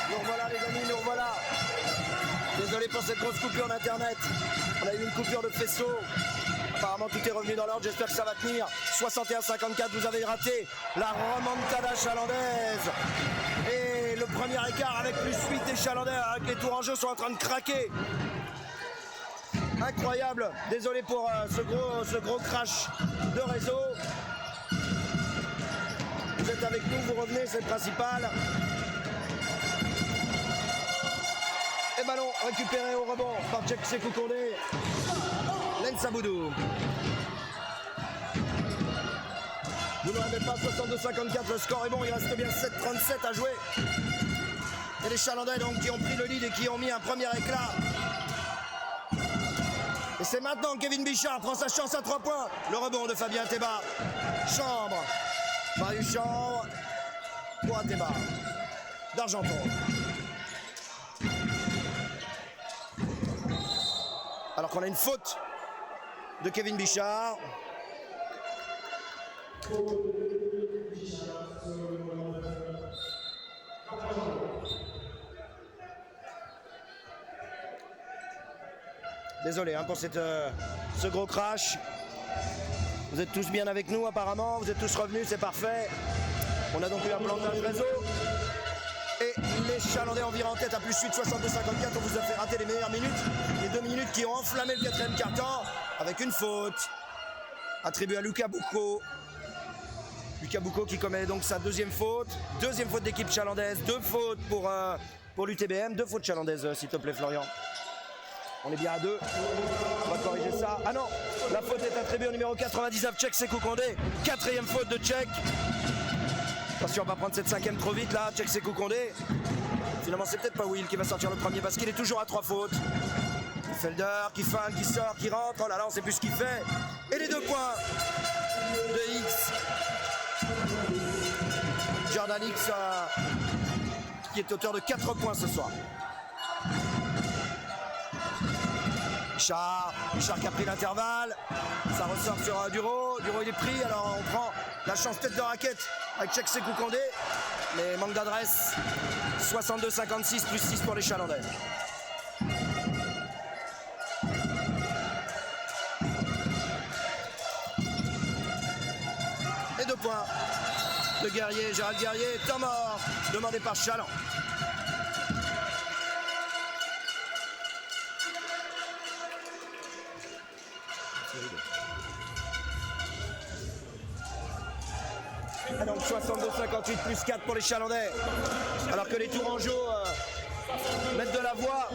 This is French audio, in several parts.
Nous revoilà les amis, nous revoilà. Désolé pour cette grosse coupure d'internet. On a eu une coupure de faisceau. Apparemment tout est revenu dans l'ordre, j'espère que ça va tenir. 61-54, vous avez raté la remontada chalandaise. Et le premier écart avec plus 8 des Chalandais, avec les Tourangeaux sont en train de craquer. Incroyable. Désolé pour ce gros crash de réseau. Vous êtes avec nous, vous revenez, c'est le principal. Et ballon récupéré au rebond par Cheikh Sékou Kondé. Lensa Boudou. Vous ne l'avez pas, 62-54, le score est bon, il reste bien 7-37 à jouer. Et les Chalandais donc qui ont pris le lead et qui ont mis un premier éclat. Et c'est maintenant que Kevin Bichard prend sa chance à 3 points. Le rebond de Fabien Théba. Chambre. Marius Chambre. Pour Théba. d'Argenton. Alors qu'on a une faute de Kevin Bichard. Désolé pour ce gros crash. Vous êtes tous bien avec nous apparemment, vous êtes tous revenus, c'est parfait. On a donc eu un plantage réseau. Et les Chalandais en virent en tête à plus 8, 62-54. On vous a fait rater les meilleures minutes. Les 2 minutes qui ont enflammé le 4e quart-temps avec une faute attribuée à Lucas Boucaud. Lucas Boucaud qui commet donc sa 2e faute. 2e faute d'équipe chalandaise. 2 fautes pour l'UTBM. 2 fautes chalandaises, s'il te plaît, Florian. On est bien à 2. On va corriger ça. Ah non, la faute est attribuée au numéro 99, Cheikh Sékou Kondé. 4e faute de Cheikh. Attention, on va prendre cette 5e trop vite là, Cheikh Sékou Kondé. Finalement, c'est peut-être pas Will qui va sortir le premier parce qu'il est toujours à 3 fautes. Felder qui feinte, qui sort, qui rentre. Oh là là, on sait plus ce qu'il fait. Et les 2 points de X. Jordan X qui est auteur de 4 points ce soir. Bichard qui a pris l'intervalle. Ça ressort sur Duro. Duro il est pris, alors on prend la chance tête de raquette avec Cheikh Sékou Kondé. Mais manque d'adresse. 62-56 plus 6 pour les Chalandais. Et 2 points de Guerrier, Gérald Guerrier, temps mort, demandé par Chaland. Ah donc 62-58 plus 4 pour les Chalandais. Alors que les Tourangeaux mettent de la voix.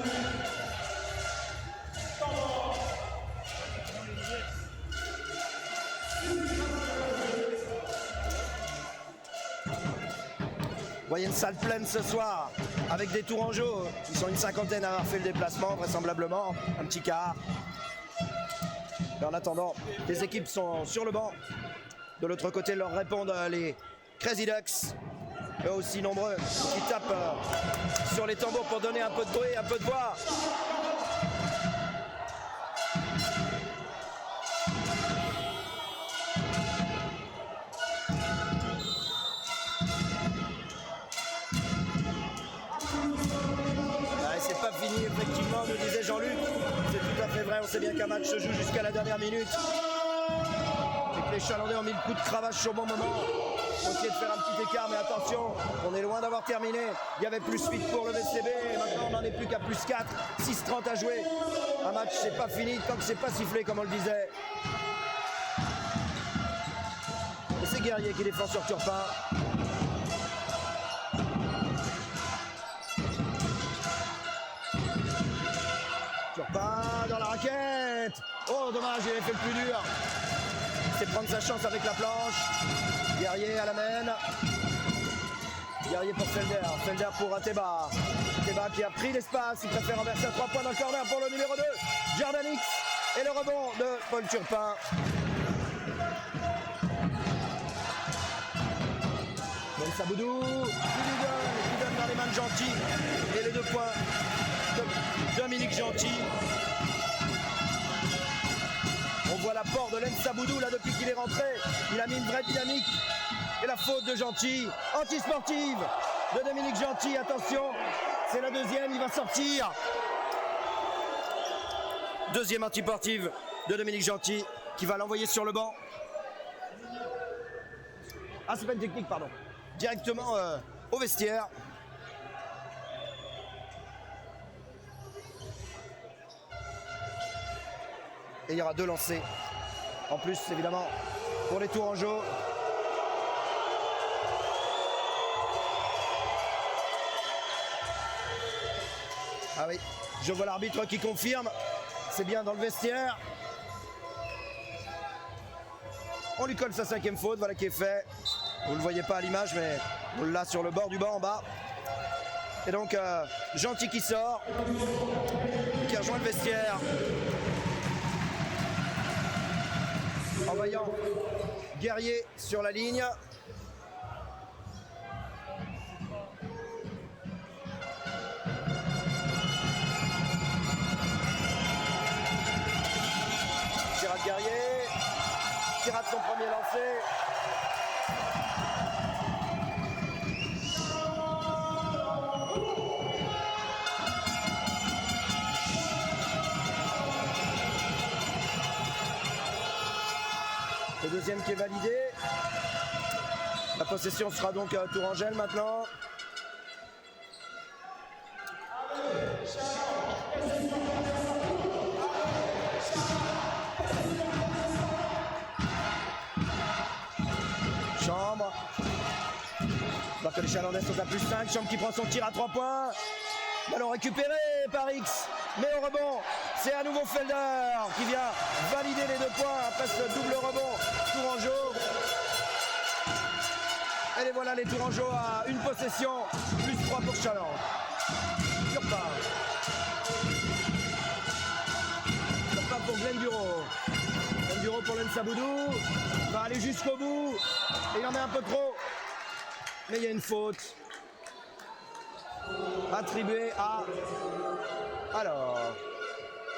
Vous voyez une salle pleine ce soir avec des Tourangeaux. Ils sont une 50aine à avoir fait le déplacement, vraisemblablement. Un petit quart. Et en attendant, les équipes sont sur le banc. De l'autre côté, leur répondent les Crazy Ducks, eux aussi nombreux, qui tapent sur les tambours pour donner un peu de bruit, un peu de voix. Allez, c'est pas fini, effectivement, nous disait Jean-Luc. C'est tout à fait vrai, on sait bien qu'un match se joue jusqu'à la dernière minute. Et que les Chalandais ont mis le coup de cravache au bon moment. On essaie de faire un petit écart, mais attention, on est loin d'avoir terminé. Il y avait plus 8 pour le VCB, et maintenant on n'en est plus qu'à plus 4, 6-30 à jouer. Un match, c'est pas fini tant que c'est pas sifflé, comme on le disait. Et c'est Guerrier qui défend sur Turpin. Turpin dans la raquette. Oh, dommage, il avait fait le plus dur. C'est prendre sa chance avec la planche. Guerrier à la main. Guerrier pour Felder. Felder pour Ateba. Ateba qui a pris l'espace. Il préfère renverser à 3 points dans le corner pour le numéro 2. Jordanix. Et le rebond de Paul Turpin. Ben Saboudou. Qui donne dans les mains de Gentil. Et les 2 points de Dominique Gentil. On voit l'apport de Len Saboudou là depuis qu'il est rentré. Il a mis une vraie dynamique. Et la faute de Gentil. Antisportive de Dominique Gentil. Attention, c'est la deuxième, il va sortir. Deuxième antisportive de Dominique Gentil qui va l'envoyer sur le banc. Ah, c'est pas une technique, pardon. Directement au vestiaire. Et il y aura 2 lancers. En plus, évidemment, pour les Tourangeaux. Ah oui, je vois l'arbitre qui confirme. C'est bien dans le vestiaire. On lui colle sa 5e faute, voilà qui est fait. Vous ne le voyez pas à l'image, mais on l'a sur le bord du banc en bas. Et donc, Gentil qui sort, qui rejoint le vestiaire. En voyant Guerrier sur la ligne. Gérard Guerrier qui rate son premier lancer. Le deuxième qui est validé. La possession sera donc à Tourangelle maintenant. Chambre. Alors que les Chalandais sont à plus 5. Chambre qui prend son tir à 3 points. Ballon récupéré par X. Mais au rebond, c'est à nouveau Felder qui vient valider les 2 points après ce double rebond Tourangeau. Et les voilà les Tourangeaux à une possession, plus 3 pour Chaland. Turpin. Turpin pour Glenn Bureau. Glenn Bureau pour Len Saboudou. Va aller jusqu'au bout. Et il en met un peu trop. Mais il y a une faute. Attribuée à... Alors,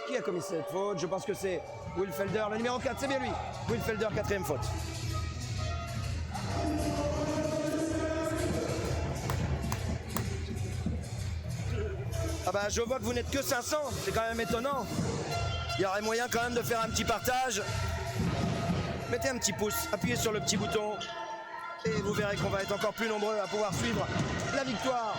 qui a commis cette faute? Je pense que c'est Will Felder, le numéro 4, c'est bien lui. Will Felder, 4e faute. Ah bah je vois que vous n'êtes que 500, c'est quand même étonnant. Il y aurait moyen quand même de faire un petit partage. Mettez un petit pouce, appuyez sur le petit bouton. Et vous verrez qu'on va être encore plus nombreux à pouvoir suivre la victoire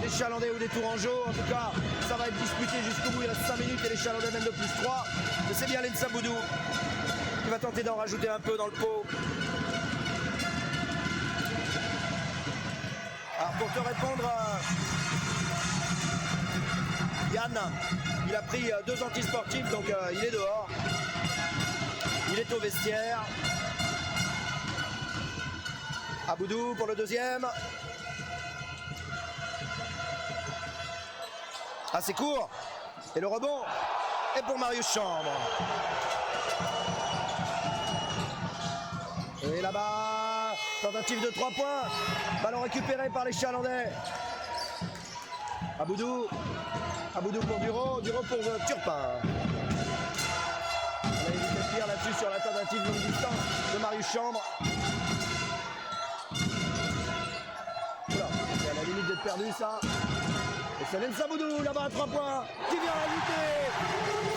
des Chalandais ou des Tourangeaux. En tout cas, ça va être disputé jusqu'au bout. Il reste 5 minutes et les Chalandais mènent de plus 3. Mais c'est bien Len Saboudou qui va tenter d'en rajouter un peu dans le pot. Alors pour te répondre, Yann, il a pris 2 antisportifs, donc il est dehors. Il est au vestiaire. Aboudou pour le deuxième. Ah, c'est court. Et le rebond est pour Marius Chambre. Et là-bas, tentative de 3 points. Ballon récupéré par les Chalandais. Aboudou. Aboudou pour Duro. Duro pour Turpin. On a évité de pire là-dessus sur la tentative longue distance de Marius Chambre. Voilà, c'est à la limite d'être perdu ça. Et c'est Lensaboudou là-bas à 3 points qui vient rajouter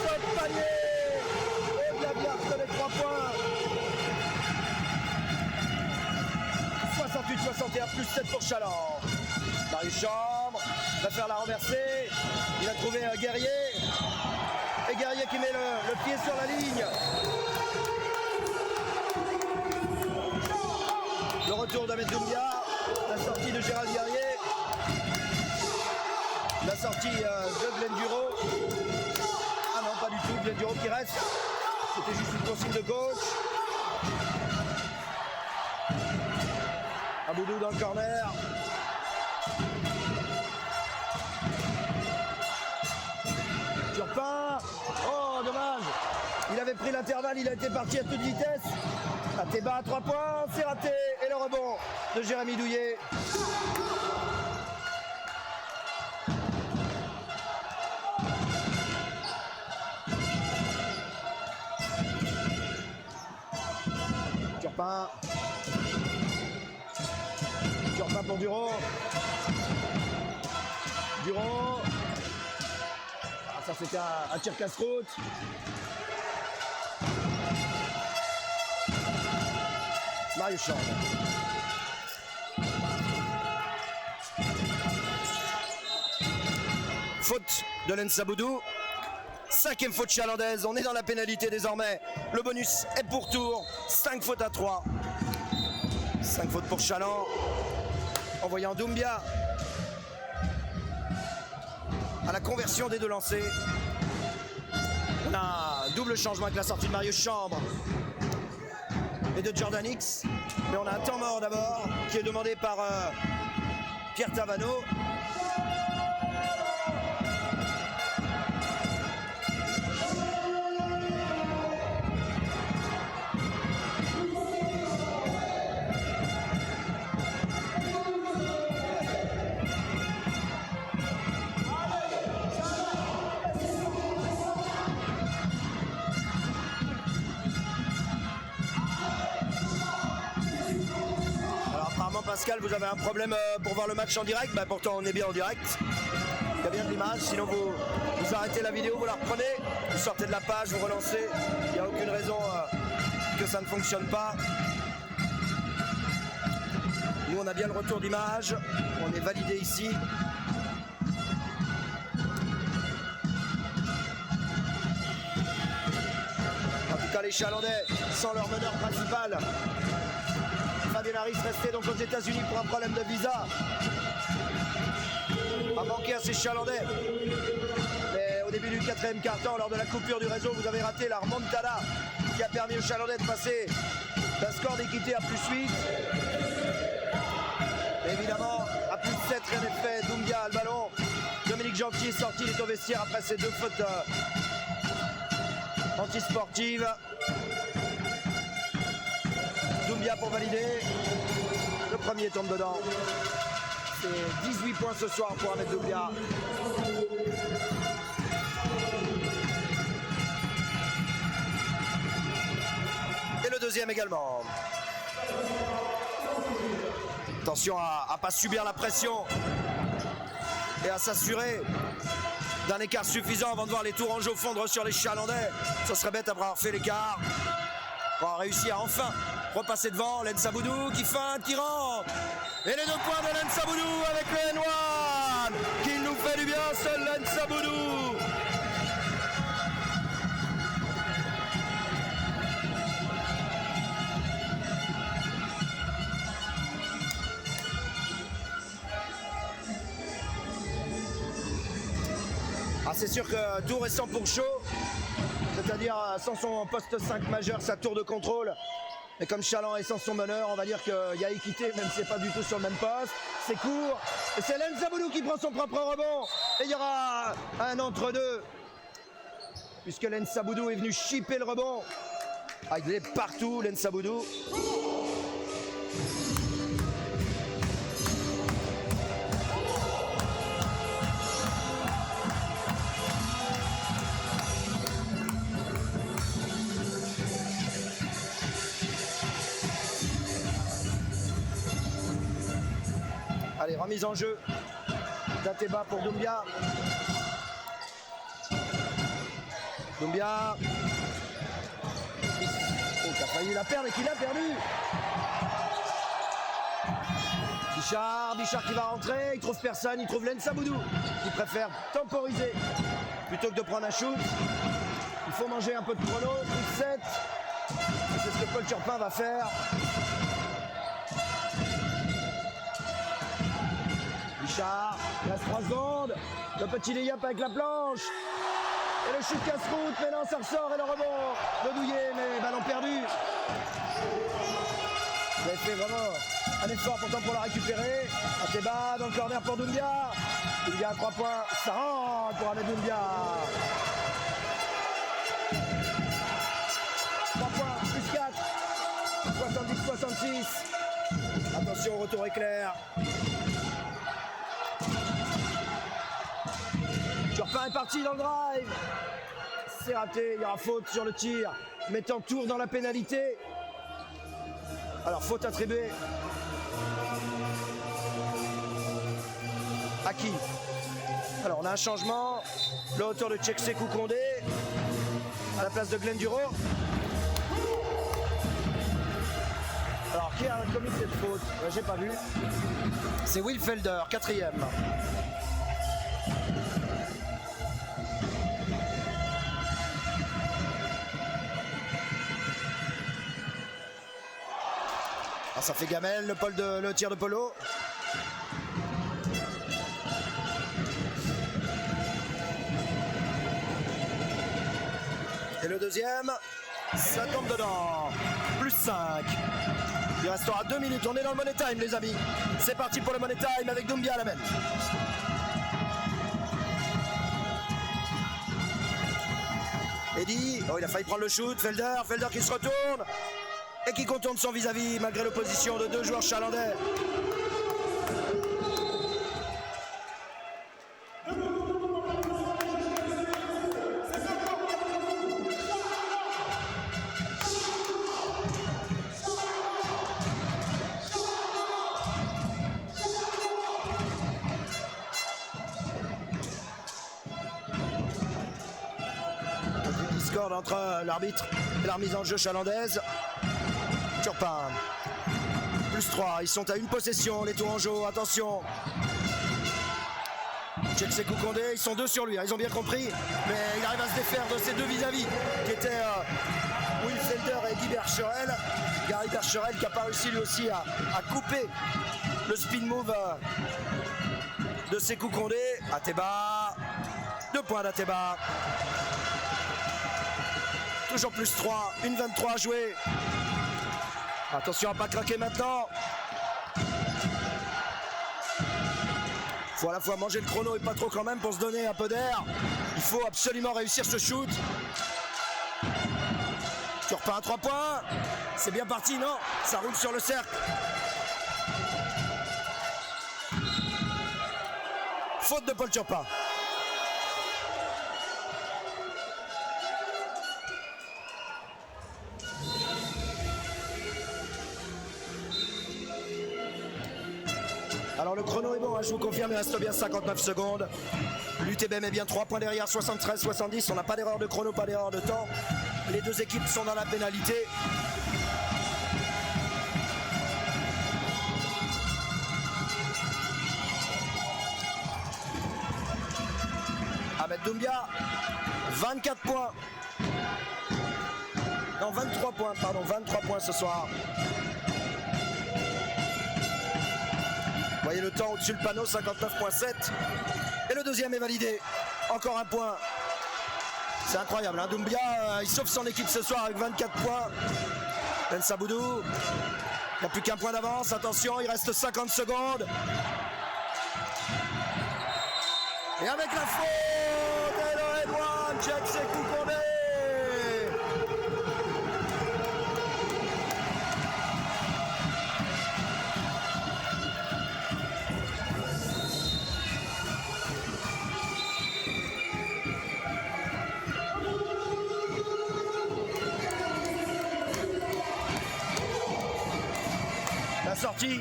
ce panier. Et bien bien avec 3 points. 68-61 plus 7 pour Chaland. Marius Chambre va faire la renversée. Il a trouvé un Guerrier. Et Guerrier qui met le pied sur la ligne. Le retour d'Ahmed Doumbia. La sortie de Gérald Guerrier. La sortie de Glenn Duro. Ah non, pas du tout. Glenn Duro qui reste. C'était juste une consigne de coach. Aboudou dans le corner. Turpin. Oh, dommage. Il avait pris l'intervalle, il a été parti à toute vitesse. Ateba à 3 points, c'est raté. Et le rebond de Jérémy Douillet. Turpin. Turpin pour Duro. Duro. Ah, ça c'était un tir casse-route. Marius Chambre. Faute de Lensaboudou. 5e faute chalandaise. On est dans la pénalité désormais. Le bonus est pour tour. 5 fautes à 3. 5 fautes pour Chaland. Envoyant Doumbia à la conversion des deux lancers. On a un double changement avec la sortie de Marius Chambre et de Jordan X. Mais on a un temps mort d'abord qui est demandé par Pierre Tavano. Pascal, vous avez un problème pour voir le match en direct? Bah, pourtant on est bien en direct. Il y a bien de l'image, sinon vous arrêtez la vidéo, vous la reprenez, vous sortez de la page, vous relancez. Il n'y a aucune raison que ça ne fonctionne pas. Nous on a bien le retour d'image, on est validé ici. En tout cas les Chalandais, sans leur meneur principal. Fadenaris restait donc aux États-Unis pour un problème de visa. A manqué à ces Chalandais. Mais au début du 4e quart-temps, lors de la coupure du réseau, vous avez raté la remontada qui a permis aux Chalandais de passer d'un score d'équité à +8. Et évidemment, à +7, rien n'est fait. Doumbia a le ballon. Dominique Gentil est sorti, il est au vestiaire après ces 2 fautes antisportives. Doumbia pour valider. Le premier tombe dedans. C'est 18 points ce soir pour Ahmed Doumbia. Et le deuxième également. Attention à ne pas subir la pression et à s'assurer d'un écart suffisant avant de voir les Tourangeaux fondre sur les Chalandais. Ce serait bête après avoir fait l'écart. On va réussir à enfin repasser devant. Lensaboudou qui feinte, qui rentre. Et les 2 points de Lensaboudou avec le N1 qui nous fait du bien, seul Lensaboudou. Ah, c'est sûr que Tours est 100 pour chaud. C'est-à-dire sans son poste 5 majeur, sa tour de contrôle. Et comme Chaland est sans son meneur, on va dire qu'il y a équité, même si c'est pas du tout sur le même poste. C'est court. Et c'est Lensaboudou qui prend son propre rebond. Et il y aura un entre-deux. Puisque Lensaboudou est venu chipper le rebond. Ah, il est partout, Lensaboudou. Allez, remise en jeu Dateba pour Doumbia. Doumbia. Oh, qui a failli la perdre et qui l'a perdu. Bichard qui va rentrer, il trouve personne, il trouve Lensa Boudou. Il préfère temporiser plutôt que de prendre un shoot. Il faut manger un peu de chrono, plus 7. C'est ce que Paul Turpin va faire. Bichard, il reste 3 secondes. Le petit layup avec la planche. Et le shoot casse-route, mais non, ça ressort et le rebond de Douillet, mais ballon perdu. Il avait fait vraiment un effort pourtant pour la récupérer. Ateba dans le corner pour Doumbia. Doumbia à 3 points, ça rentre pour Ahmed Doumbia. 3 points, plus 4. 70-66. Attention, retour éclair. Turpin est parti dans le drive. C'est raté, il y aura faute sur le tir. Mettant Tours dans la pénalité. Alors faute attribuée. À qui? Alors on a un changement. Le hauteur de Tcheksekou Kondé à la place de Glenn Duro. Alors qui a commis cette faute? J'ai pas vu. C'est Will Felder, 4e. Ah, ça fait gamelle, le tir de Polo. Et le deuxième, ça tombe dedans. Plus 5. Il restera 2 minutes. On est dans le Money Time, les amis. C'est parti pour le Money Time avec Doumbia à la main. Eddy, oh, il a failli prendre le shoot. Felder qui se retourne et qui contourne son vis-à-vis malgré l'opposition de 2 joueurs chalandais. Discorde entre l'arbitre et la remise en jeu chalandaise. Turpin. Plus 3, ils sont à une possession, les Tourangeaux, attention. Tcheksekou Kondé, ils sont 2 sur lui, ils ont bien compris, mais il arrive à se défaire de ces 2 vis-à-vis, qui étaient Will Felder et Guy Bercherel. Gary Bercherel qui n'a pas réussi lui aussi à couper le spin move de Sékou Kondé. Ateba, 2 points d'Ateba. Toujours plus 3, 1-23 à jouer. Attention à ne pas craquer maintenant. Faut à la fois manger le chrono et pas trop quand même pour se donner un peu d'air. Il faut absolument réussir ce shoot. Turpin à 3 points. C'est bien parti, non? Ça roule sur le cercle. Faute de Paul Turpin. Alors le chrono est bon, je vous confirme, il reste bien 59 secondes. L'UTB met bien 3 points derrière, 73-70. On n'a pas d'erreur de chrono, pas d'erreur de temps. Les 2 équipes sont dans la pénalité. Ahmed Doumbia, 24 points. Non, 23 points, pardon, 23 points ce soir. Vous voyez le temps au-dessus le panneau, 59.7. Et le deuxième est validé. Encore un point. C'est incroyable, hein. Doumbia, il sauve son équipe ce soir avec 24 points. Lensa Boudou, il n'y a plus qu'un point d'avance. Attention, il reste 50 secondes. Et avec la faute, et le Edouard, Tcheksekou Kondé. La sortie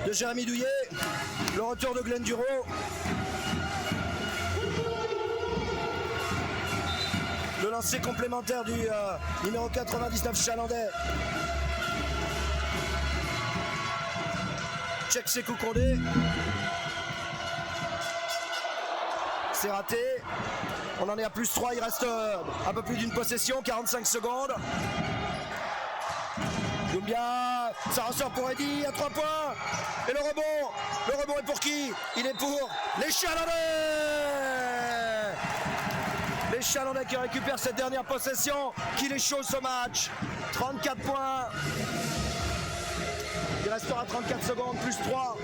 de Jérémy Douillet, Le retour de Glenn Duro. Le lancer complémentaire du numéro 99 chalandais. Check Sekou Condé. C'est raté. On en est à plus 3. Il reste un peu plus d'une possession. 45 secondes. Doumbia, ça ressort pour Eddy à 3 points. Et le rebond est pour qui? Il est pour les Chalandais. Les Chalandais qui récupèrent cette dernière possession, qui les chausse au match. 34 points. Il restera 34 secondes, plus 3.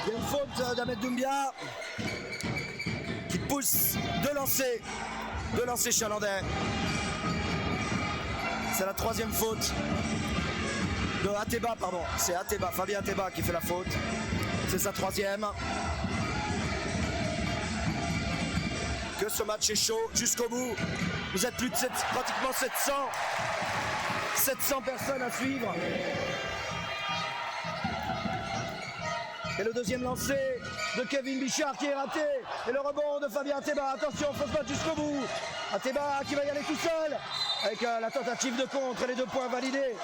Il y a une faute d'Ahmed Doumbia qui pousse de lancer chalandais. C'est la 3e faute de Ateba, pardon. C'est Ateba, Fabien Ateba qui fait la faute. C'est sa 3e. Que ce match est chaud jusqu'au bout. Vous êtes plus de pratiquement 700 personnes à suivre. Et le deuxième lancé de Kevin Bichard qui est raté. Et le rebond de Fabien Ateba. Attention, faut se battre jusqu'au bout. Ateba qui va y aller tout seul. Avec la tentative de contre et les 2 points validés.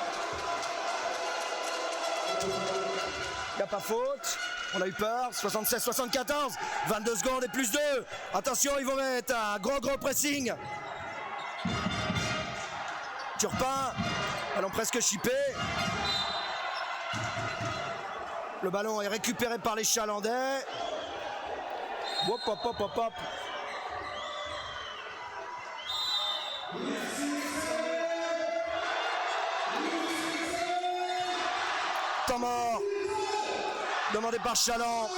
Il n'y a pas faute. On a eu peur. 76-74. 22 secondes et plus 2. Attention, ils vont mettre un gros pressing. Turpin. Ballon presque chippé. Le ballon est récupéré par les Chalandais. Hop, hop, hop, hop, hop. Temps mort. Demandé par Chaland.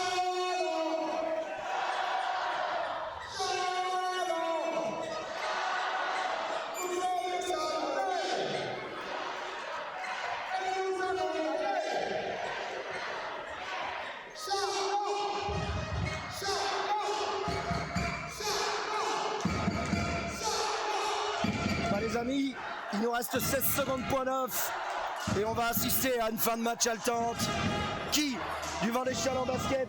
Les amis, il nous reste 16 secondes point 9 et on va assister à une fin de match haletante. Qui du vent des Chalands basket?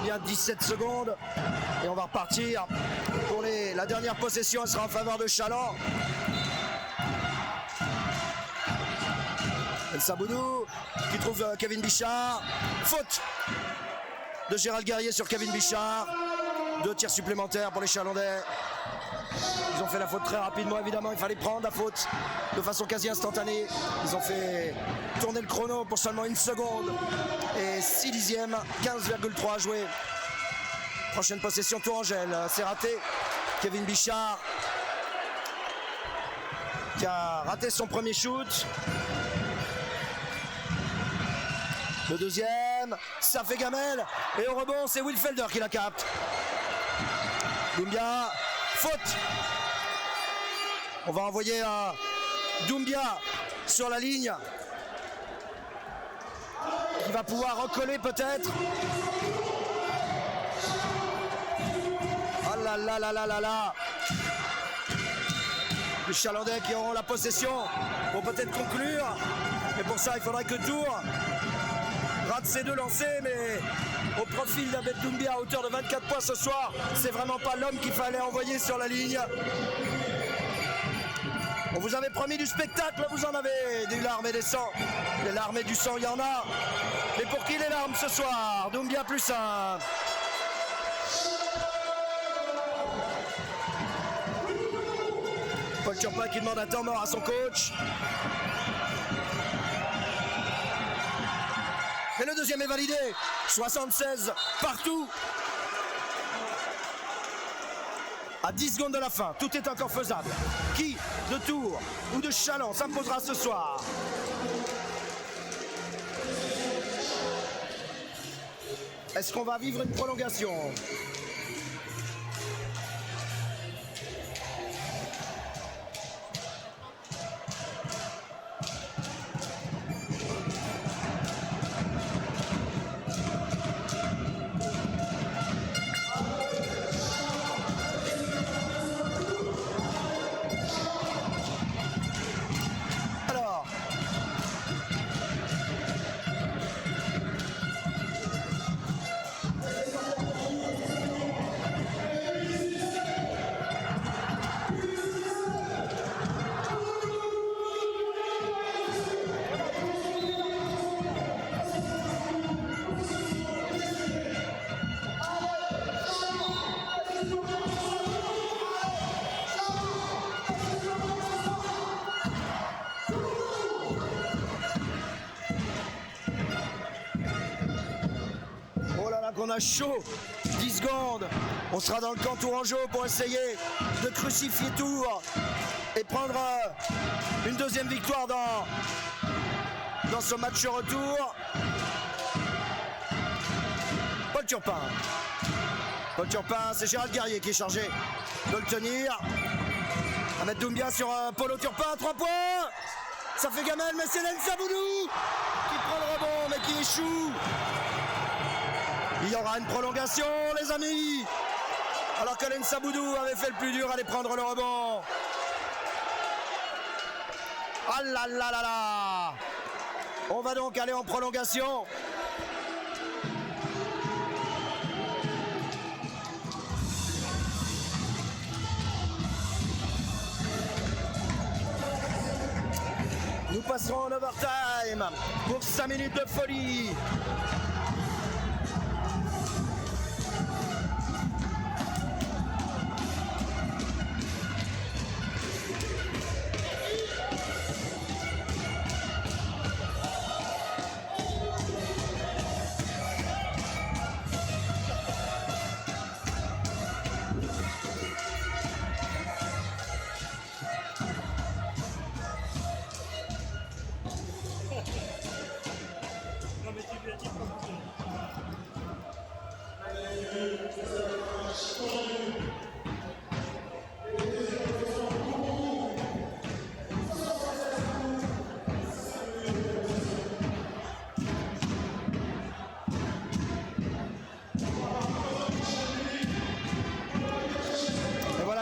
Bien 17 secondes et on va repartir pour la dernière possession. Elle sera en faveur de Chaland. El Saboudou qui trouve Kevin Bichard. Faute de Gérald Guerrier sur Kevin Bichard. 2 tirs supplémentaires pour les Chalandais. Ils ont fait la faute très rapidement, évidemment. Il fallait prendre la faute de façon quasi instantanée. Ils ont fait tourner le chrono pour seulement 1 seconde. Et 6 dixièmes, 15,3 à jouer. Prochaine possession, Tourangelle. C'est raté. Kevin Bichard qui a raté son premier shoot. Le deuxième, ça fait gamelle. Et au rebond, c'est Will Felder qui la capte. Doumbia, faute. On va envoyer Doumbia sur la ligne. Il va pouvoir recoller peut-être. Ah là là là là là là. Les Chalandais qui auront la possession vont peut-être conclure. Mais pour ça, il faudrait que Tours rate ses 2 lancers. Mais au profil d'Ahmed Doumbia à hauteur de 24 points ce soir, c'est vraiment pas l'homme qu'il fallait envoyer sur la ligne. On vous avait promis du spectacle, vous en avez des larmes et des sangs. Des larmes et du sang, il y en a. Mais pour qui les larmes ce soir? Doumbia plus 1. Paul Turpin qui demande un temps mort à son coach. Et le deuxième est validé. 76 partout. À 10 secondes de la fin, tout est encore faisable. Qui de Tours ou de Châlons s'imposera ce soir? Est-ce qu'on va vivre une prolongation? On a chaud, 10 secondes, on sera dans le camp tourangeau pour essayer de crucifier Tours et prendre une deuxième victoire dans ce match retour. Paul Turpin, c'est Gérald Guerrier qui est chargé de le tenir. Ahmed Doumbia sur Paulo Turpin, 3 points. Ça fait gamelle, mais c'est L'Ensabudou qui prend le rebond mais qui échoue. Il y aura une prolongation, les amis. Alors que L'Ensabudou avait fait le plus dur, aller prendre le rebond. Ah là là là là. On va donc aller en prolongation. Nous passerons en overtime pour 5 minutes de folie.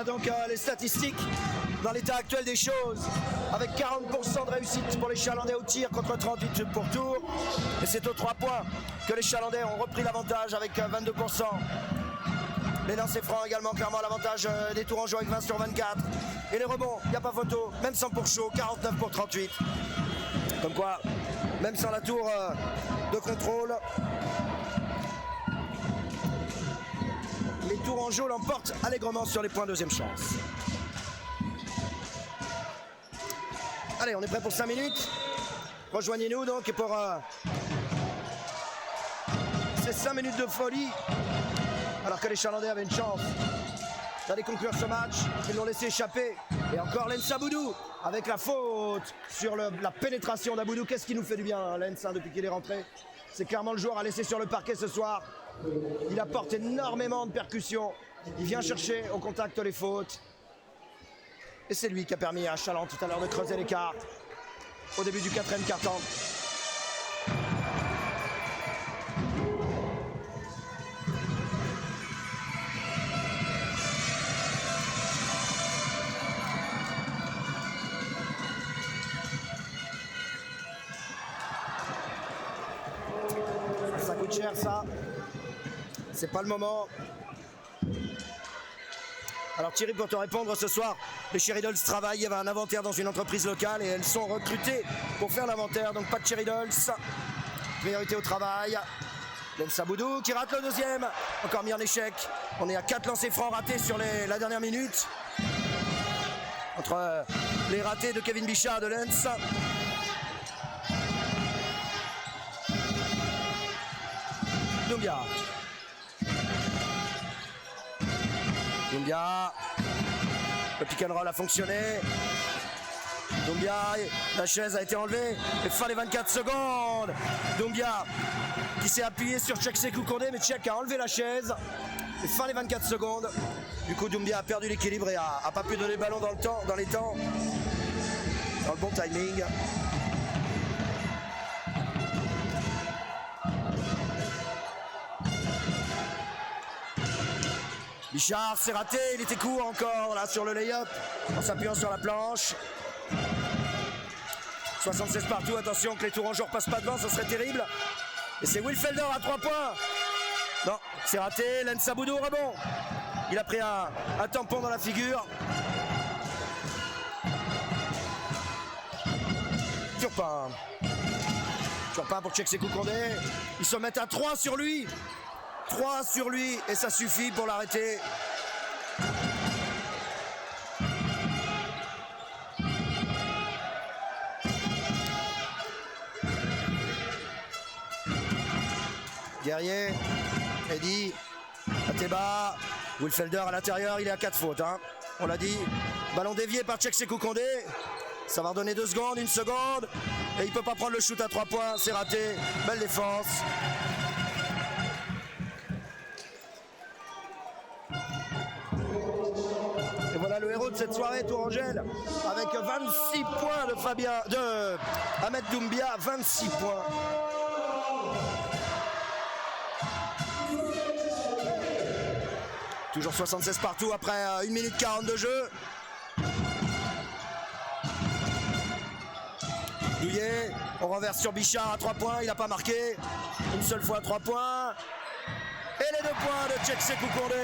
Donc les statistiques dans l'état actuel des choses, avec 40% de réussite pour les Chalandais au tir contre 38 pour Tours, et c'est aux 3 points que les Chalandais ont repris l'avantage avec 22%. Les lancers francs également clairement l'avantage des Tourangeaux avec 20 sur 24, et les rebonds, il n'y a pas photo, même sans pour chaud, 49 pour 38. Comme quoi, même sans la tour de contrôle, les Tourangeaux l'emportent allègrement sur les points deuxième chance. Allez, on est prêt pour 5 minutes. Rejoignez-nous donc pour ces 5 minutes de folie. Alors que les Chalandais avaient une chance d'aller conclure ce match, ils l'ont laissé échapper. Et encore L'Ensabudou avec la faute sur la pénétration d'Aboudou. Qu'est-ce qui nous fait du bien, Lens, depuis qu'il est rentré? C'est clairement le joueur à laisser sur le parquet ce soir. Il apporte énormément de percussions. Il vient chercher au contact les fautes. Et c'est lui qui a permis à Chaland tout à l'heure de creuser l'écart au début du 4e quart-temps. Ça coûte cher, ça. C'est pas le moment. Alors Thierry, pour te répondre, ce soir, les Cheridols travaillent. Il y avait un inventaire dans une entreprise locale et elles sont recrutées pour faire l'inventaire. Donc pas de Cheridols. Priorité au travail. L'Ensabudou qui rate le deuxième. Encore mis en échec. On est à 4 lancers francs ratés sur la dernière minute. entre les ratés de Kevin Bichard de Lens. Doumbia. Doumbia. Le pick and roll a fonctionné. Doumbia, la chaise a été enlevée. Et fin des 24 secondes. Doumbia qui s'est appuyé sur Cheikh Sékou Koundé, mais Cheikh a enlevé la chaise. Et fin des 24 secondes. Du coup, Doumbia a perdu l'équilibre et a pas pu donner le ballon dans les temps. Dans le bon timing. Bichard, c'est raté, il était court encore là sur le lay-up en s'appuyant sur la planche. 76 partout, attention que les Tourangeaux ne repassent pas devant, ça serait terrible. Et c'est Will Felder à 3 points. Non, c'est raté, Lens Aboudou rebond. Il a pris un tampon dans la figure. Turpin. Turpin pour Cheikh Sékou Koundé. Ils se mettent à 3 sur lui. 3 sur lui et ça suffit pour l'arrêter. Guerrier, Eddy, Ateba, Will Felder à l'intérieur, il est à 4 fautes. Hein. On l'a dit, ballon dévié par Cheikh Sékou Koundé. Ça va redonner 2 secondes, 1 seconde. Et il ne peut pas prendre le shoot à 3 points, c'est raté. Belle défense. Et voilà le héros de cette soirée, Tourangelle, avec 26 points de Ahmed Doumbia, 26 points. Toujours 76 partout après 1 minute 40 de jeu. Douillet, on renverse sur Bichard à 3 points, il n'a pas marqué. Une seule fois 3 points. Et les 2 points de Cheikh Sékou Koundé.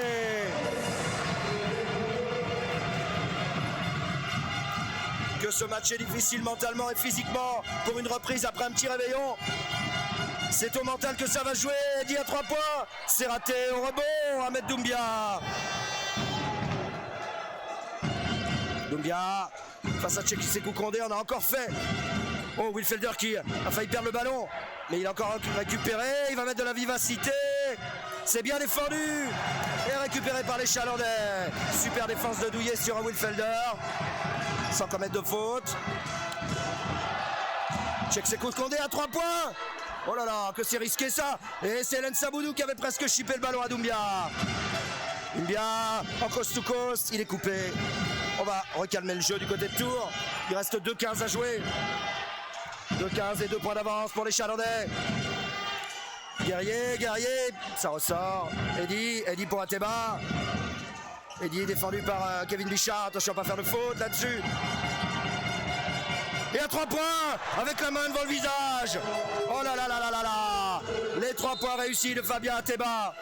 Que ce match est difficile mentalement et physiquement pour une reprise après un petit réveillon. C'est au mental que ça va jouer. Eddy à 3 points. C'est raté au rebond. Ahmed Doumbia. Doumbia face à Cheikh Sékou Koundé. On a encore fait. Oh, Will Felder qui a failli perdre le ballon. Mais il a encore récupéré. Il va mettre de la vivacité. C'est bien défendu. Et récupéré par les Chalandais. Super défense de Douillet sur un Will Felder. Sans commettre de faute. Cheikh Sékou Koundé à 3 points. Oh là là, que c'est risqué ça. Et c'est Lens Aboudou qui avait presque chippé le ballon à Doumbia. Doumbia en coast to coast, il est coupé. On va recalmer le jeu du côté de Tours. Il reste 2-15 à jouer. 2-15 et 2 points d'avance pour les Chalandais. Guerrier, ça ressort. Eddy pour Ateba. Eddy défendu par Kevin Bichard. Attention à ne pas faire de faute là-dessus. Et à 3 points, avec la main devant le visage. Oh là là là là là là. Les 3 points réussis de Fabien Ateba.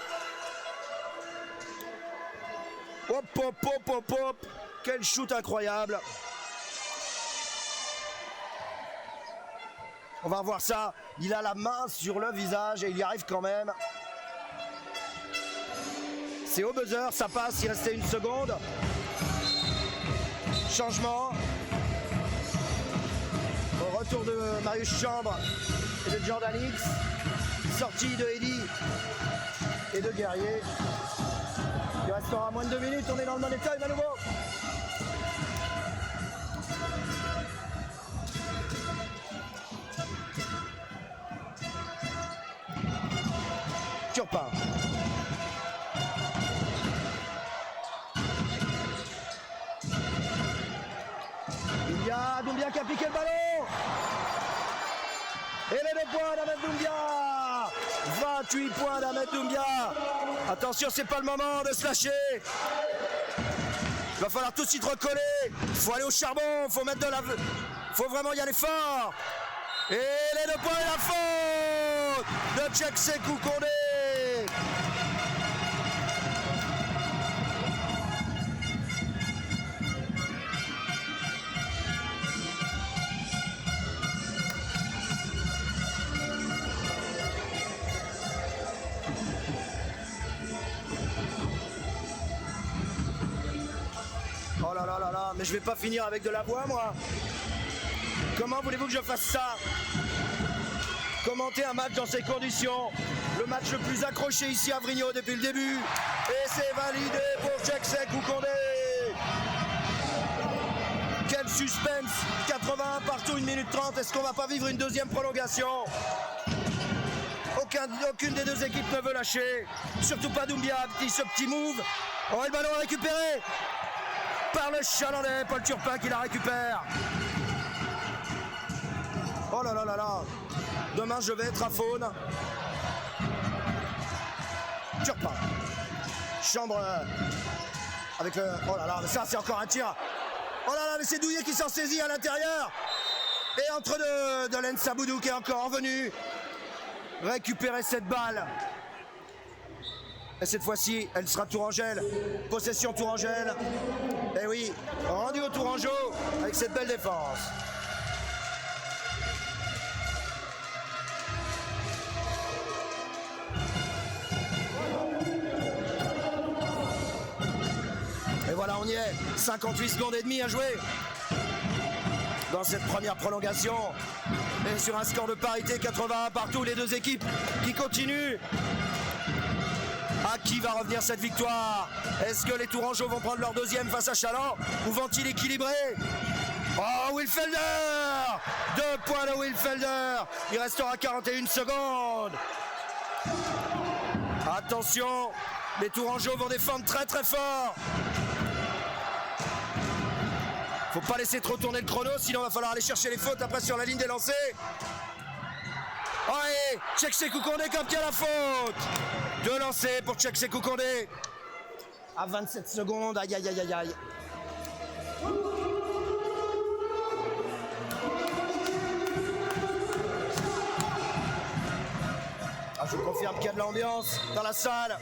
Hop, hop, hop, hop, hop. Quel shoot incroyable. On va revoir ça. Il a la main sur le visage et il y arrive quand même. C'est au buzzer, ça passe, il restait 1 seconde. Changement. Au retour de Marius Chambre et de Jordan X. Sortie de Eddy et de Guerrier. Il restera moins de 2 minutes, on est dans le money time à nouveau. Turpin. Doumbia qui a piqué le ballon. Et les 2 points d'Ahmed Doumbia. 28 points d'Ahmed Doumbia. Attention, c'est pas le moment de se lâcher. Il va falloir tout de suite recoller. Il faut aller au charbon. Il faut mettre de la... faut vraiment y aller fort. Et les 2 points et la faute de Cheikh Sékou Koundé. Oh là là là là là, mais je vais pas finir avec de la voix, moi. Comment voulez-vous que je fasse ça? Commenter un match dans ces conditions. Le match le plus accroché ici à Vrigno depuis le début. Et c'est validé pour Tchekse Koukondé. Quel suspense. 81 partout, 1 minute 30. Est-ce qu'on va pas vivre une deuxième prolongation? Aucune des deux équipes ne veut lâcher. Surtout pas Doumbia, ce petit move. Oh, et le ballon est récupéré par le Chalandais, Paul Turpin qui la récupère. Oh là là là là. Demain je vais être à Faune. Turpin. Chambre avec le... Oh là là, ça c'est encore un tir. Oh là là, mais c'est Douillet qui s'en saisit à l'intérieur. Et entre deux, Dolen Saboudou qui est encore revenu récupérer cette balle. Et cette fois-ci, elle sera Tourangelle. Possession Tourangelle. Et oui, rendu au Tourangeau avec cette belle défense. Et voilà, on y est. 58 secondes et demie à jouer dans cette première prolongation. Et sur un score de parité, 81 partout, les deux équipes qui continuent. À qui va revenir cette victoire? Est-ce que les Tourangeaux vont prendre leur deuxième face à Chaland ou vont-ils équilibrer? Oh, Wilfelder! 2 points de Wilfelder. Il restera 41 secondes. Attention, les Tourangeaux vont défendre très très fort. Faut pas laisser trop tourner le chrono, sinon il va falloir aller chercher les fautes après sur la ligne des lancers. Allez, Tchekse Koukondé qui obtient la faute. 2 lancers pour Tchekse Koukondé. À 27 secondes, aïe aïe aïe aïe aïe. Ah, je vous confirme qu'il y a de l'ambiance dans la salle.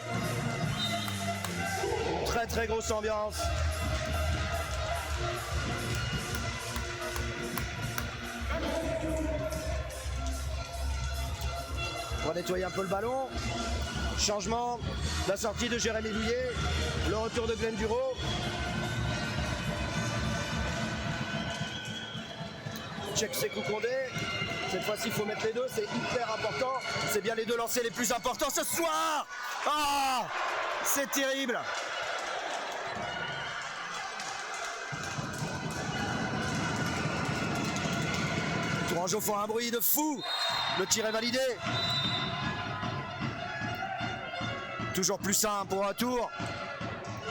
Très très grosse ambiance. On va nettoyer un peu le ballon. Changement, la sortie de Jérémy Douillet, le retour de Glenn Bureau. Tchekse Koukondé. Cette fois-ci, il faut mettre les deux, c'est hyper important. C'est bien les deux lancers les plus importants ce soir. Ah, c'est terrible. Les Tourangeaux font un bruit de fou. Le tir est validé. Toujours plus simple pour un tour.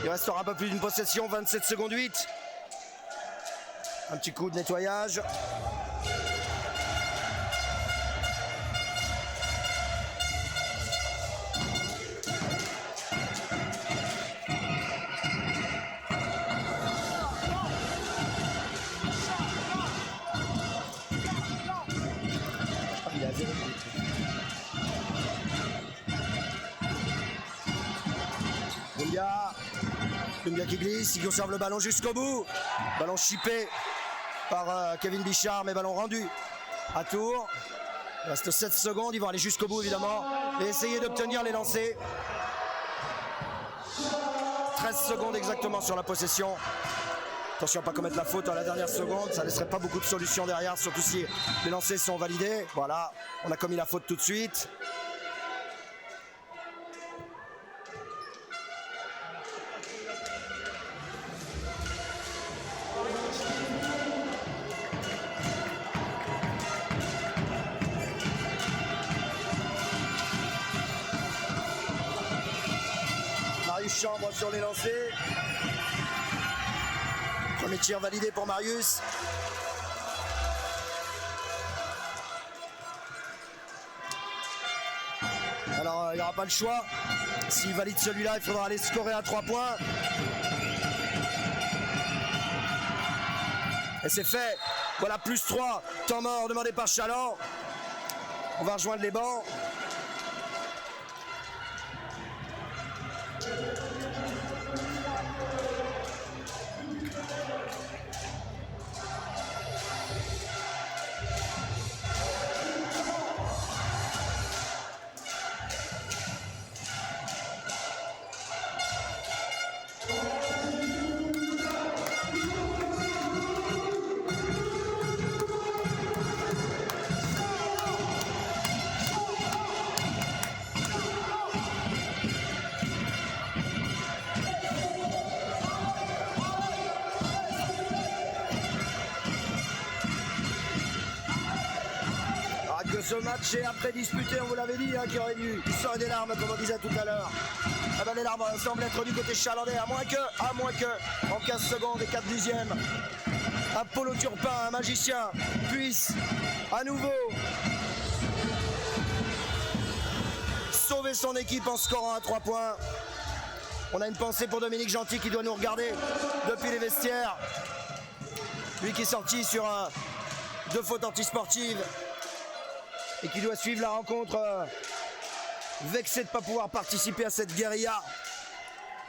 Il restera un peu plus d'une possession, 27 secondes 8. Un petit coup de nettoyage. Doumbia qui glisse, il conserve le ballon jusqu'au bout. Ballon chippé par Kevin Bichard, mais ballon rendu à Tours. Il reste 7 secondes, ils vont aller jusqu'au bout évidemment et essayer d'obtenir les lancers. 13 secondes exactement sur la possession. Attention à ne pas commettre la faute à la dernière seconde, ça ne laisserait pas beaucoup de solutions derrière, surtout si les lancers sont validés. Voilà, on a commis la faute tout de suite. Chambre sur les lancers. Premier tir validé pour Marius. Alors il n'y aura pas le choix. S'il valide celui-là, il faudra aller scorer à 3 points. Et c'est fait. Voilà, plus 3. Temps mort demandé par Chaland. On va rejoindre les bancs. ce match est après disputé, on vous l'avait dit, hein, qu'il aurait dû sortir des larmes, comme on disait tout à l'heure. Ah ben, les larmes semblent être du côté chalandais, à moins que, en 15 secondes et 4 dixièmes, Apollo Turpin, un magicien, puisse à nouveau sauver son équipe en scorant à 3 points. On a une pensée pour Dominique Gentil qui doit nous regarder depuis les vestiaires. Lui qui est sorti sur 2 fautes antisportives et qui doit suivre la rencontre vexé de ne pas pouvoir participer à cette guérilla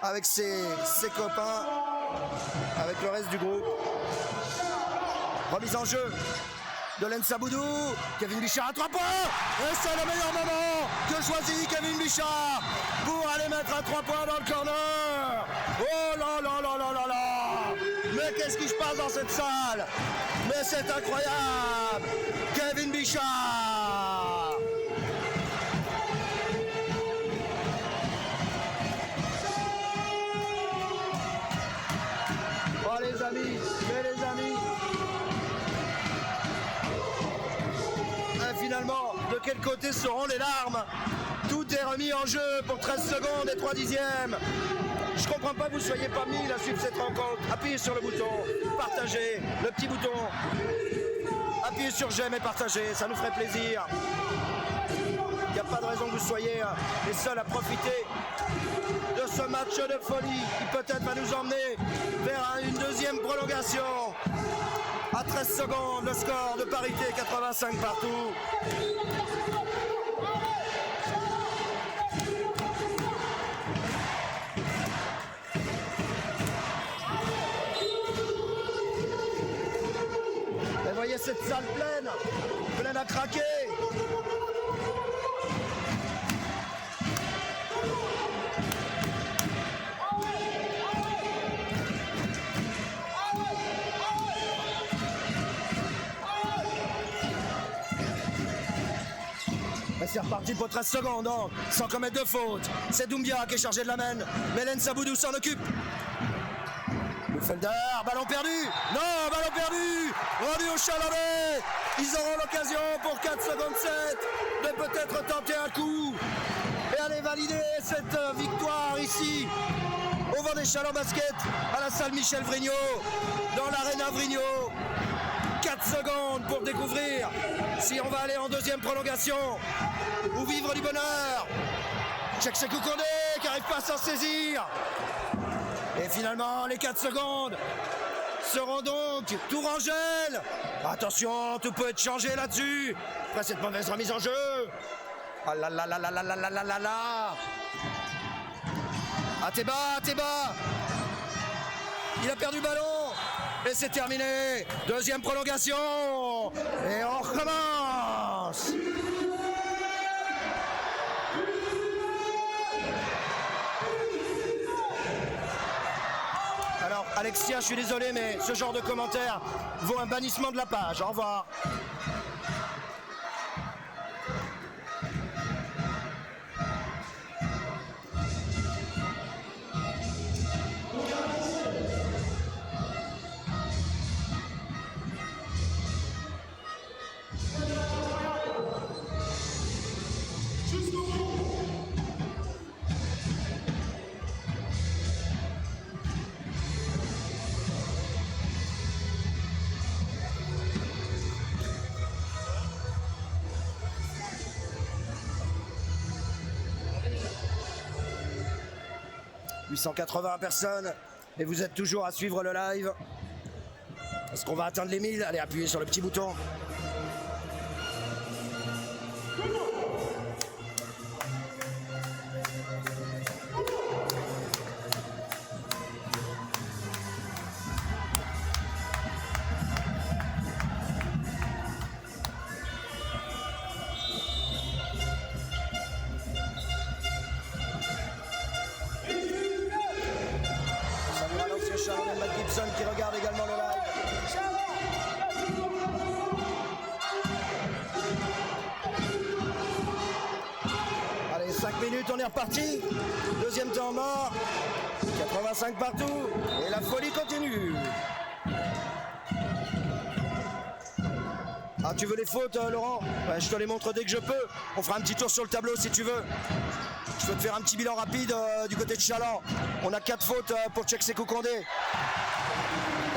avec ses copains, avec le reste du groupe. Remise en jeu de Lensa Boudou, Kevin Bichard à 3 points, et c'est le meilleur moment que choisit Kevin Bichard pour aller mettre à 3 points dans le corner. Oh là là là là là là, mais qu'est-ce qui se passe dans cette salle? Mais c'est incroyable, Kevin Bichard. Oh les amis, finalement, de quel côté seront les larmes? Tout est remis en jeu pour 13 secondes et 3 dixièmes. Je comprends pas que vous soyez pas mis à suivre cette rencontre. Appuyez sur le bouton, partagez, le petit bouton. Appuyez sur j'aime et partagez, ça nous ferait plaisir. Il n'y a pas de raison que vous soyez les seuls à profiter de ce match de folie qui peut-être va nous emmener vers une deuxième prolongation. À 13 secondes, le score de parité, 85 partout. Et voyez cette salle pleine à craquer. C'est reparti pour 13 secondes, donc, sans commettre de faute. C'est Doumbia qui est chargé de la main, mais Lensa Boudou s'en occupe. Felder, ballon perdu. Non, ballon perdu. Rendu au Chalandais. Ils auront l'occasion pour 4 secondes 7 de peut-être tenter un coup et aller valider cette victoire ici au Vendée Chaland Basket à la salle Michel Vrignot, dans l'aréna Vrignot. 4 secondes pour découvrir si on va aller en deuxième prolongation ou vivre du bonheur. Cheikh Koundé qui n'arrive pas à s'en saisir. Et finalement, les 4 secondes seront donc Tourangelle. Attention, tout peut être changé là-dessus. Après cette mauvaise remise en jeu. Ah là là là là là là là là là là. Ateba. Il a perdu le ballon. Et c'est terminé. Deuxième prolongation. Et on recommence. Alors, Alexia, je suis désolé, mais ce genre de commentaire vaut un bannissement de la page. Au revoir. « 880 personnes et vous êtes toujours à suivre le live. Est-ce qu'on va atteindre les 1000? Allez, appuyez sur le petit bouton. Qui regarde également le live. Allez, 5 minutes, on est reparti. Deuxième temps mort. 85 partout. Et la folie continue. Ah, tu veux les fautes, Laurent? Ouais, je te les montre dès que je peux. On fera un petit tour sur le tableau si tu veux. Je peux te faire un petit bilan rapide du côté de Chaland. On a 4 fautes pour Tcheksekou Kondé.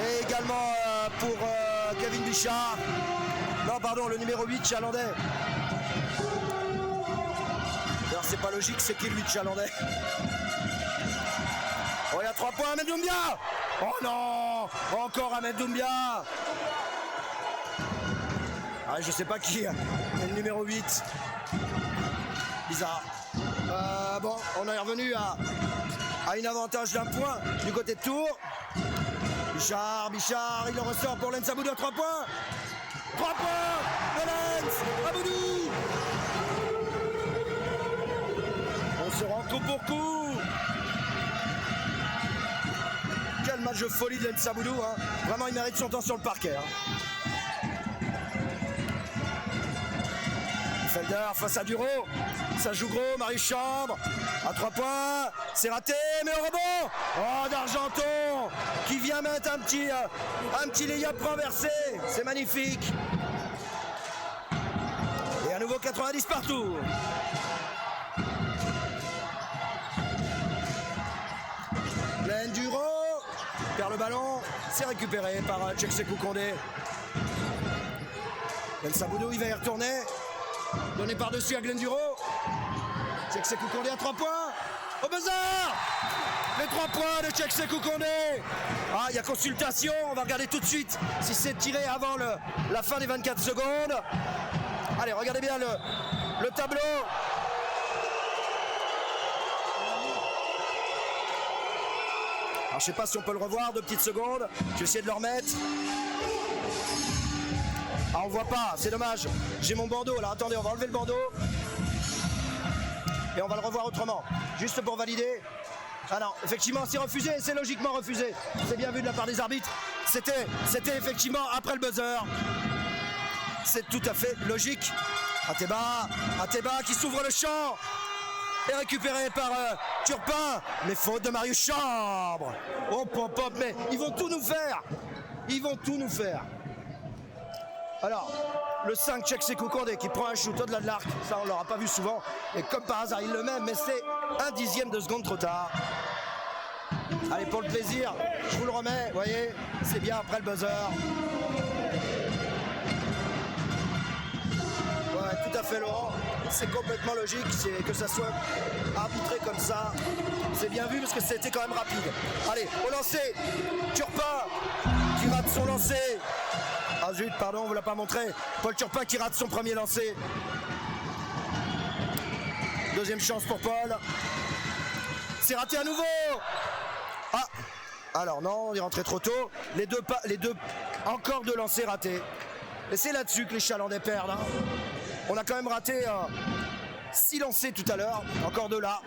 Et également pour Kevin Bichard. Non, pardon, le numéro 8 chalandais. D'ailleurs, c'est pas logique, c'est qui lui de chalandais? Oh, il y a 3 points, Ahmed Doumbia. Oh non, encore Ahmed Doumbia. Ah, je sais pas qui est le numéro 8. Bizarre. Bon, on est revenu à une avantage d'un point du côté de Tours. Bichard, il en ressort pour Lens Aboudou à 3 points. 3 points de Lens Aboudou. On se rend coup pour coup. Quel match de folie de Lens Aboudou, hein. Vraiment, il mérite son temps sur le parquet. Hein. Felder face à Duro. Ça joue gros, Marius Chambre. À 3 points. C'est raté, mais au rebond. Oh, d'Argenton qui vient mettre un petit lay-up renversé. C'est magnifique. Et à nouveau 90 partout. Pleine Duro. Perd le ballon. C'est récupéré par Tcheksekou Kondé. Lens Aboudou, il va y retourner. Donné par-dessus à Glenn Duro. Tcheksekou Kondé à 3 points. Au buzzer. Les 3 points de Tcheksekou Kondé. Ah, il y a consultation. On va regarder tout de suite si c'est tiré avant la fin des 24 secondes. Allez, regardez bien le tableau. Alors, je sais pas si on peut le revoir, 2 petites secondes. Je vais essayer de le remettre. Ah, on voit pas, c'est dommage. J'ai mon bandeau, alors attendez, on va enlever le bandeau. Et on va le revoir autrement. Juste pour valider. Ah non, effectivement, c'est refusé, c'est logiquement refusé. C'est bien vu de la part des arbitres. C'était effectivement après le buzzer. C'est tout à fait logique. Ateba qui s'ouvre le champ. Et récupéré par Turpin. Les fautes de Marius Chambre. Hop, hop, hop, mais ils vont tout nous faire. Ils vont tout nous faire. Alors, le 5 Tcheksekou Kondé qui prend un shoot au-delà de l'arc, ça on l'aura pas vu souvent, et comme par hasard il le met, mais c'est 1/10 de seconde trop tard. Allez, pour le plaisir, je vous le remets, vous voyez, c'est bien après le buzzer. Ouais, tout à fait Laurent, c'est complètement logique, c'est que ça soit arbitré comme ça. C'est bien vu parce que c'était quand même rapide. Allez, au lancer, Turpin qui rate son lancer. Ah zut, pardon, on vous l'a pas montré. Paul Turpin qui rate son premier lancer. Deuxième chance pour Paul. C'est raté à nouveau. Ah, alors non, on est rentré trop tôt. Les deux, encore 2 lancers ratés. Et c'est là-dessus que les Chalandais perdent. Hein. On a quand même raté 6 lancers tout à l'heure. Encore 2 là.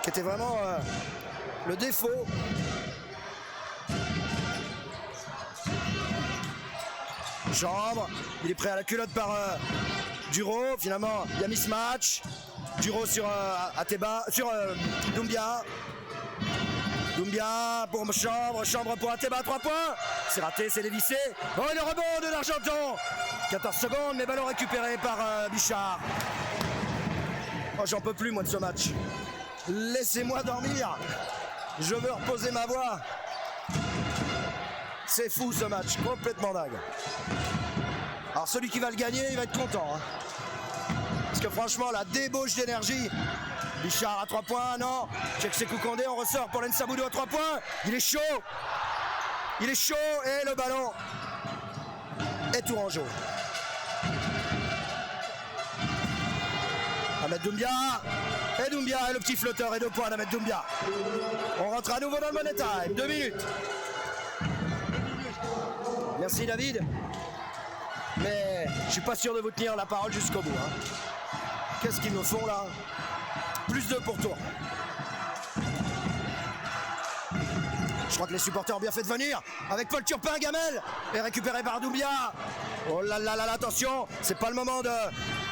Qui était vraiment le défaut. Chambre, il est prêt à la culotte par Duro. Finalement, il y a mismatch. Duro sur Ateba, sur Doumbia. Doumbia pour Chambre, Chambre pour Ateba, 3 points. C'est raté, c'est dévissé. Oh, et le rebond de l'Argenton. 14 secondes, mais ballon récupéré par Bichard. Oh, j'en peux plus, moi, de ce match. Laissez-moi dormir. Je veux reposer ma voix. C'est fou ce match, complètement dingue. Alors celui qui va le gagner, il va être content. Hein. Parce que franchement, la débauche d'énergie. Bichard à 3 points, non. Tcheksekou Kondé, on ressort pour Lens Aboudou à 3 points. Il est chaud. Il est chaud et le ballon est tourangeau. Ahmed Doumbia. Et Doumbia et le petit flotteur et 2 points d'Ahmed Doumbia. On rentre à nouveau dans le money time. 2 minutes. Merci David. Mais je suis pas sûr de vous tenir la parole jusqu'au bout. Hein. Qu'est-ce qu'ils nous font là? Plus 2 pour Tours. Je crois que les supporters ont bien fait de venir. Avec Paul Turpin, Gamel. Et récupéré par Doumbia. Oh là là là, attention. C'est pas le moment de...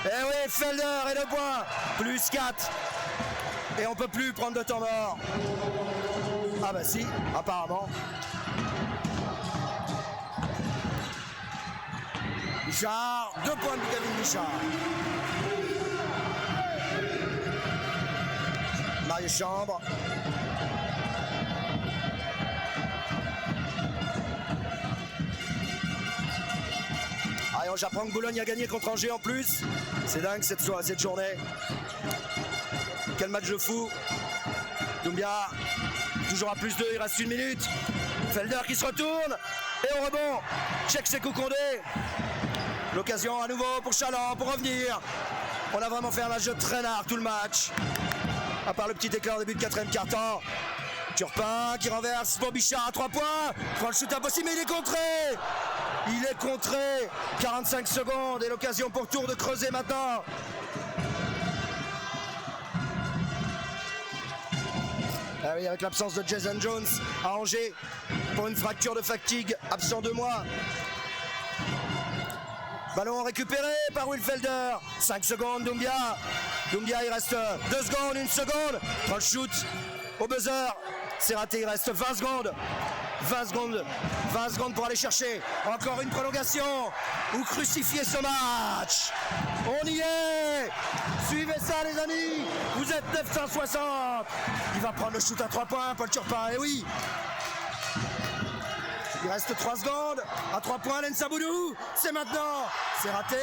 Eh oui, Felder et 2 points. Plus 4. Et on peut plus prendre de temps mort. Ah bah si, apparemment. Bichard, 2 points de Kevin Bichard. Mario Chambre. Allez, j'apprends que Boulogne a gagné contre Angers en plus. C'est dingue cette journée. Quel match de fou. Doumbia, toujours à +2, il reste 1 minute. Felder qui se retourne. Et au rebond, check Sekou Kondé. L'occasion à nouveau pour Chaland pour revenir. On a vraiment fait un match de traînard tout le match. À part le petit éclair au début de 4e quart-temps. Turpin qui renverse pour Bichard à 3 points. Prend le shoot impossible mais il est contré. Il est contré. 45 secondes et l'occasion pour Tours de creuser maintenant. Ah oui, avec l'absence de Jason Jones à Angers pour une fracture de fatigue, absent 2 mois. Ballon récupéré par Will Felder. 5 secondes, Doumbia. Doumbia, il reste 2 secondes, 1 seconde. Prend le shoot au buzzer. C'est raté, il reste 20 secondes. 20 secondes pour aller chercher encore une prolongation ou crucifier ce match. On y est. Suivez ça les amis. Vous êtes 960. Il va prendre le shoot à 3 points, Paul Turpin. Et oui. Il reste 3 secondes. À 3 points, Lensa Boudou. C'est maintenant. C'est raté.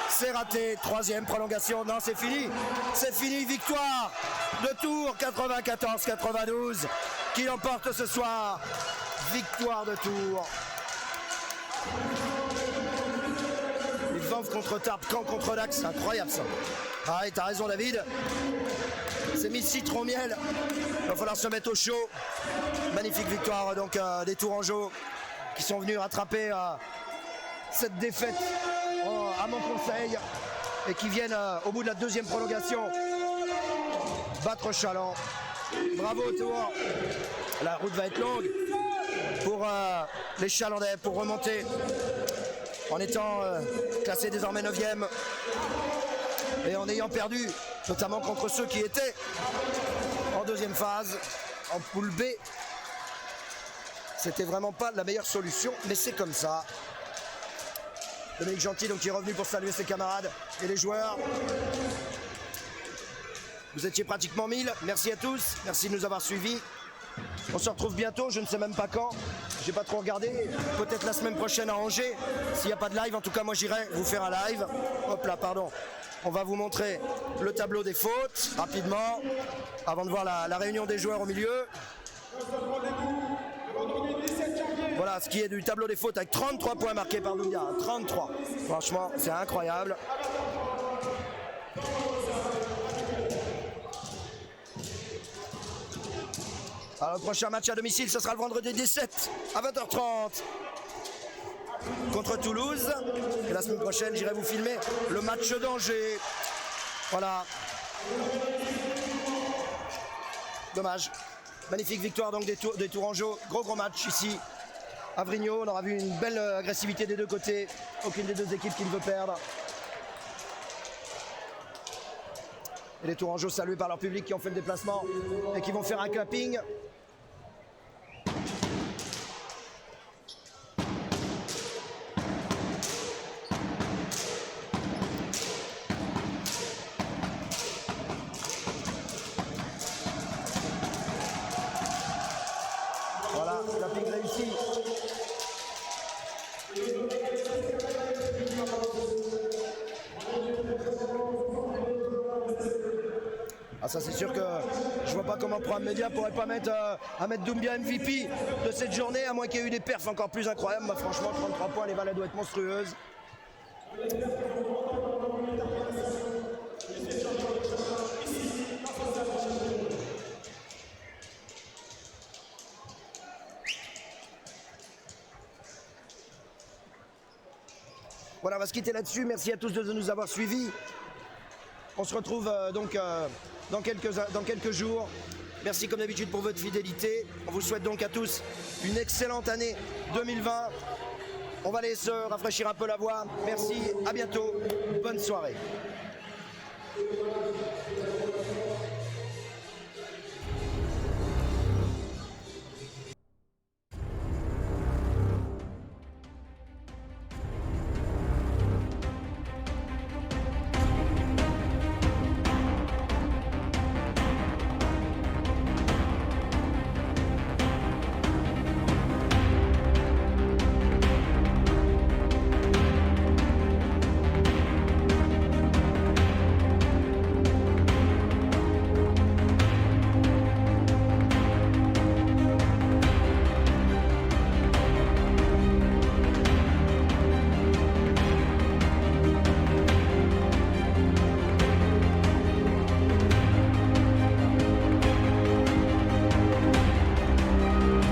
C'est raté. 3e prolongation. Non, c'est fini. C'est fini. Victoire de Tours. 94-92. Qui l'emporte ce soir. Victoire de Tours. Vanves contre Tarbes, Caen contre Dax. C'est incroyable ça. Ah oui, t'as raison David. C'est mis citron miel. Il va falloir se mettre au chaud. Magnifique victoire donc des Tourangeaux qui sont venus rattraper cette défaite à mon conseil et qui viennent au bout de la 2e prolongation battre Chaland. Bravo Tours. La route va être longue pour les Chalandais pour remonter en étant classé désormais 9e et en ayant perdu notamment contre ceux qui étaient en 2e phase en poule B. C'était vraiment pas la meilleure solution, mais c'est comme ça. Dominique Gentil donc qui est revenu pour saluer ses camarades et les joueurs. Vous étiez pratiquement 1000, merci à tous, merci de nous avoir suivis. On se retrouve bientôt, je ne sais même pas quand, j'ai pas trop regardé, peut-être la semaine prochaine à Angers, s'il n'y a pas de live, en tout cas moi j'irai vous faire un live. Hop là, pardon, on va vous montrer le tableau des fautes, rapidement, avant de voir la réunion des joueurs au milieu. Voilà ce qui est du tableau des fautes avec 33 points marqués par Doumbia, 33, franchement c'est incroyable. Alors, le prochain match à domicile, ce sera le vendredi 17 à 20h30 contre Toulouse. Et la semaine prochaine, j'irai vous filmer le match d'Angers. Voilà. Dommage. Magnifique victoire donc des Tourangeaux. Gros match ici à Vrignot. On aura vu une belle agressivité des deux côtés. Aucune des deux équipes qui ne veut perdre. Et les Tourangeaux salués par leur public qui ont fait le déplacement et qui vont faire un clapping. Voilà, clapping réussi. Ah ça c'est sûr que je vois pas comment Prime Media pourrait pas mettre Doumbia MVP de cette journée, à moins qu'il y ait eu des perfs encore plus incroyables. Bah, franchement 33 points, les valets doivent être monstrueuses. Voilà, on va se quitter là-dessus. Merci à tous de nous avoir suivis. On se retrouve donc dans quelques jours. Merci comme d'habitude pour votre fidélité. On vous souhaite donc à tous une excellente année 2020. On va aller se rafraîchir un peu la voix. Merci, à bientôt. Bonne soirée.